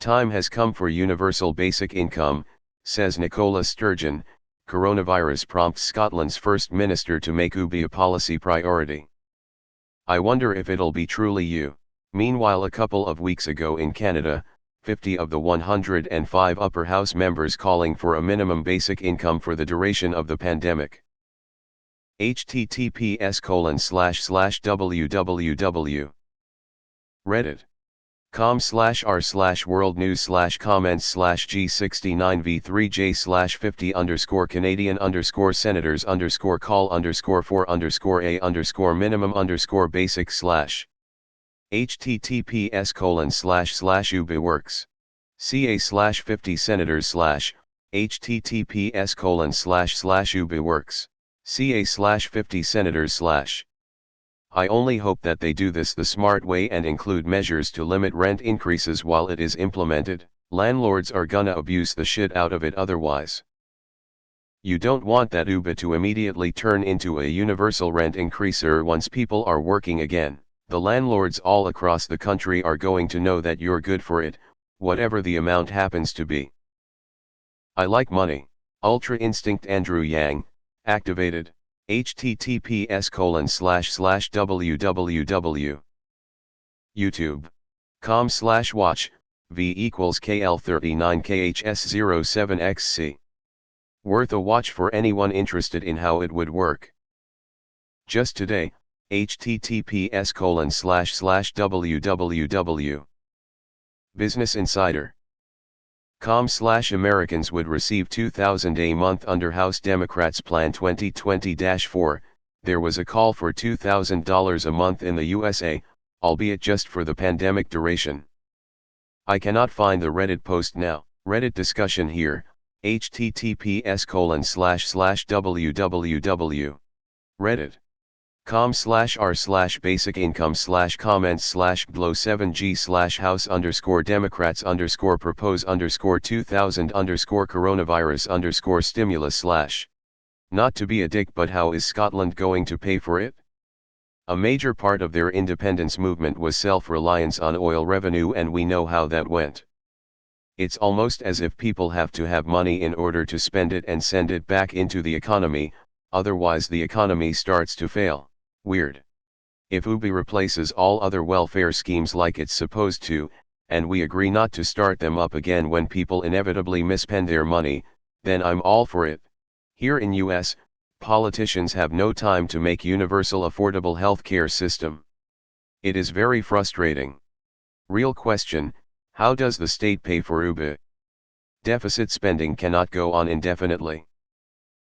Time has come for universal basic income, says Nicola Sturgeon. Coronavirus prompts Scotland's First Minister to make UBI a policy priority. I wonder if it'll be truly you. Meanwhile, a couple of weeks ago in Canada, 50 of the 105 upper house members calling for a minimum basic income for the duration of the pandemic. https://www. reddit.com/r/world news/Canadian_Canadian_for_a_minimum_basic/ https://ubiworks. ca/50senators/ https://ubiworks. ca/50senators/. I only hope that they do this the smart way and include measures to limit rent increases while it is implemented. Landlords are gonna abuse the shit out of it otherwise. You don't want that UBI to immediately turn into a universal rent increaser once people are working again. The landlords all across the country are going to know that you're good for it, whatever the amount happens to be. I like money. Ultra Instinct Andrew Yang, activated. https://www. youtube.com/watch v=KL39KHS07XC. Worth a watch for anyone interested in how it would work. Just today, https://www. Business Insider. com/Americans would receive $2,000 a month under House Democrats' Plan 2020-4. There was a call for $2,000 a month in the USA, albeit just for the pandemic duration. I cannot find the Reddit post now. Reddit discussion here. https://www. Reddit. com/r/basic income/comments/glow7g/house_democrats_propose_2000_coronavirus_stimulus/. Not to be a dick, but how is Scotland going to pay for it? A major part of their independence movement was self-reliance on oil revenue, and we know how that went. It's almost as if people have to have money in order to spend it and send it back into the economy, otherwise the economy starts to fail. Weird. If UBI replaces all other welfare schemes like it's supposed to, and we agree not to start them up again when people inevitably misspend their money, then I'm all for it. Here in US, politicians have no time to make universal affordable healthcare system. It is very frustrating. Real question, how does the state pay for UBI? Deficit spending cannot go on indefinitely.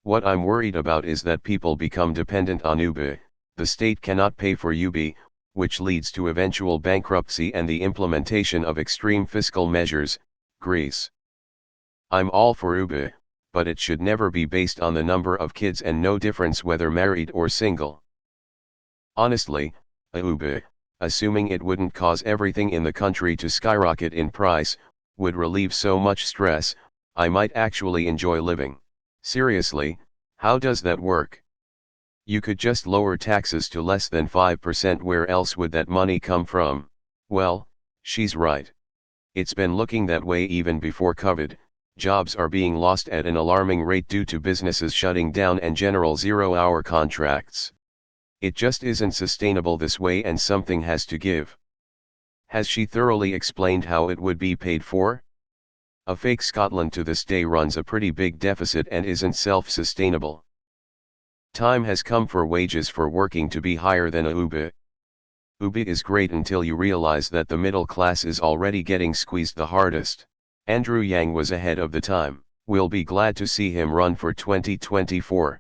What I'm worried about is that people become dependent on UBI. The state cannot pay for UBI, which leads to eventual bankruptcy and the implementation of extreme fiscal measures. Greece. I'm all for UBI, but it should never be based on the number of kids and no difference whether married or single. Honestly, a UBI, assuming it wouldn't cause everything in the country to skyrocket in price, would relieve so much stress, I might actually enjoy living. Seriously, how does that work? You could just lower taxes to less than 5%. Where else would that money come from? Well, she's right. It's been looking that way even before COVID. Jobs are being lost at an alarming rate due to businesses shutting down and general zero-hour contracts. It just isn't sustainable this way, and something has to give. Has she thoroughly explained how it would be paid for? A fake Scotland to this day runs a pretty big deficit and isn't self-sustainable. Time has come for wages for working to be higher than a UBI. UBI is great until you realize that the middle class is already getting squeezed the hardest. Andrew Yang was ahead of the time. We'll be glad to see him run for 2024.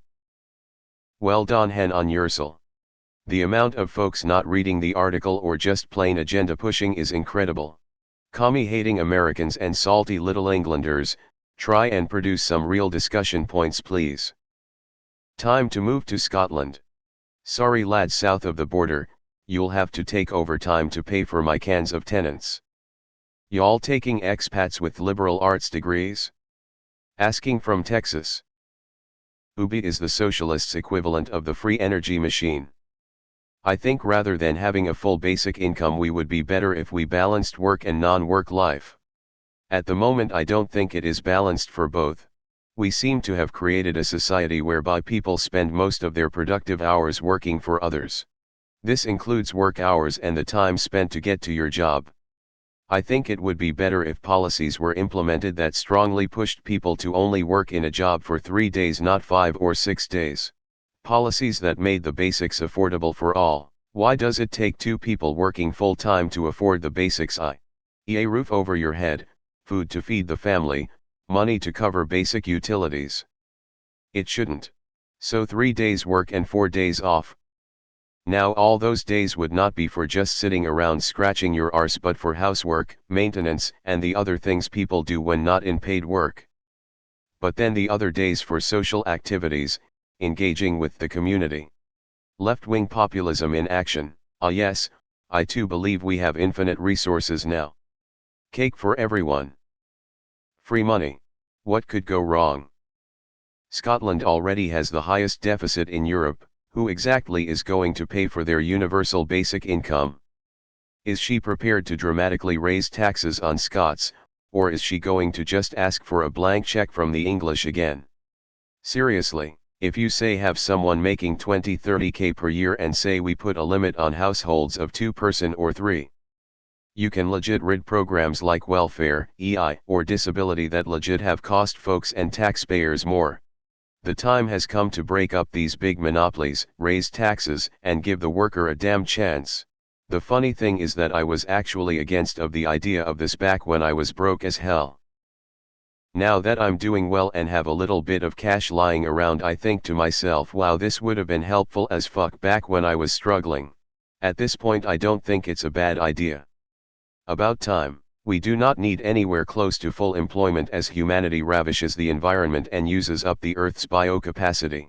Well done, Hen on Ursel. The amount of folks not reading the article or just plain agenda pushing is incredible. Commie-hating Americans and salty little Englanders, try and produce some real discussion points, please. Time to move to Scotland. Sorry lads south of the border, you'll have to take overtime to pay for my cans of tenants. Y'all taking expats with liberal arts degrees? Asking from Texas. UBI is the socialists' equivalent of the free energy machine. I think rather than having a full basic income, we would be better if we balanced work and non-work life. At the moment I don't think it is balanced for both. We seem to have created a society whereby people spend most of their productive hours working for others. This includes work hours and the time spent to get to your job. I think it would be better if policies were implemented that strongly pushed people to only work in a job for 3 days, not 5 or 6 days. Policies that made the basics affordable for all. Why does it take 2 people working full-time to afford the basics, i.e. a roof over your head, food to feed the family, money to cover basic utilities? It shouldn't. So 3 days work and 4 days off. Now all those days would not be for just sitting around scratching your arse but for housework, maintenance, and the other things people do when not in paid work. But then the other days for social activities, engaging with the community. Left-wing populism in action. Ah yes, I too believe we have infinite resources now. Cake for everyone. Free money. What could go wrong? Scotland already has the highest deficit in Europe. Who exactly is going to pay for their universal basic income? Is she prepared to dramatically raise taxes on Scots, or is she going to just ask for a blank check from the English again? Seriously, if you say have someone making 20-30k per year and say we put a limit on households of 2-person or 3, you can legit rid programs like welfare, EI, or disability that legit have cost folks and taxpayers more. The time has come to break up these big monopolies, raise taxes, and give the worker a damn chance. The funny thing is that I was actually against of the idea of this back when I was broke as hell. Now that I'm doing well and have a little bit of cash lying around, I think to myself, wow, this would have been helpful as fuck back when I was struggling. At this point I don't think it's a bad idea. About time. We do not need anywhere close to full employment as humanity ravishes the environment and uses up the Earth's biocapacity.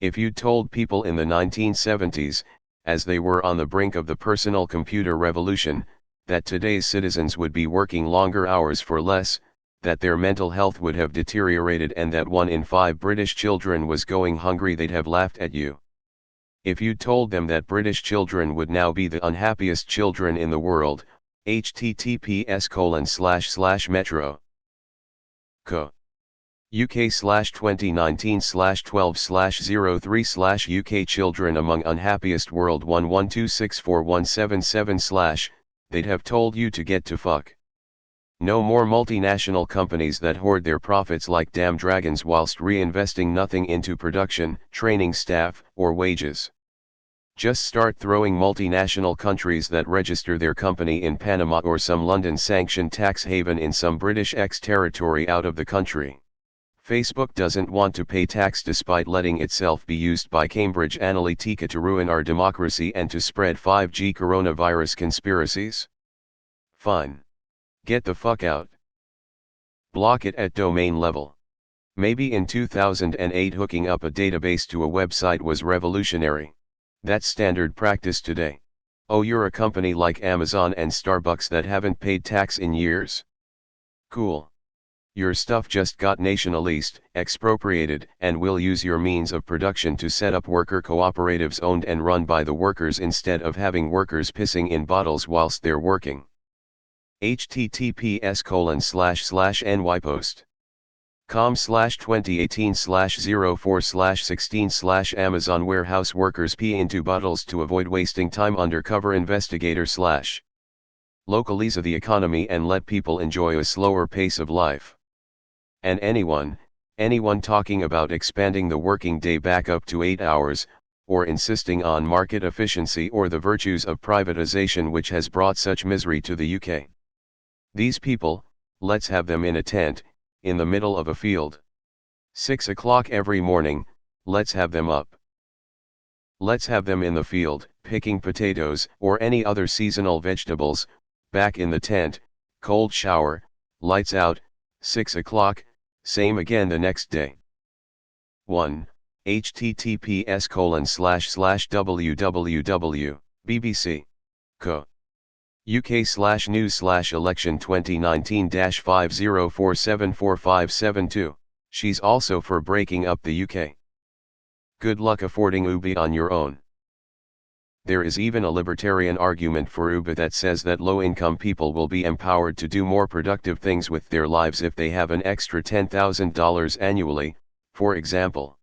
If you'd told people in the 1970s, as they were on the brink of the personal computer revolution, that today's citizens would be working longer hours for less, that their mental health would have deteriorated and that 1 in 5 British children was going hungry, they'd have laughed at you. If you'd told them that British children would now be the unhappiest children in the world, https://metro. Co. UK/2019/12/03/ UK children among unhappiest world 112641777/, they'd have told you to get to fuck. No more multinational companies that hoard their profits like damn dragons whilst reinvesting nothing into production, training staff, or wages. Just start throwing multinational countries that register their company in Panama or some London-sanctioned tax haven in some British ex-territory out of the country. Facebook doesn't want to pay tax despite letting itself be used by Cambridge Analytica to ruin our democracy and to spread 5G coronavirus conspiracies. Fine. Get the fuck out. Block it at domain level. Maybe in 2008 hooking up a database to a website was revolutionary. That's standard practice today. Oh, you're a company like Amazon and Starbucks that haven't paid tax in years? Cool. Your stuff just got nationalized, expropriated, and we'll use your means of production to set up worker cooperatives owned and run by the workers instead of having workers pissing in bottles whilst they're working. https://nypost. com/2018/04/16/ Amazon warehouse workers pee into bottles to avoid wasting time. Undercover investigator / localize the economy and let people enjoy a slower pace of life. And anyone talking about expanding the working day back up to 8 hours, or insisting on market efficiency or the virtues of privatization which has brought such misery to the UK. These people, let's have them in a tent, in the middle of a field. 6 o'clock every morning, let's have them up. Let's have them in the field, picking potatoes or any other seasonal vegetables, back in the tent, cold shower, lights out, 6 o'clock, same again the next day. 1. https://www.bbc. co. UK/news/election 2019-50474572. She's also for breaking up the UK. Good luck affording Ubi on your own. There is even a libertarian argument for UBA that says that low-income people will be empowered to do more productive things with their lives if they have an extra $10,000 annually, for example.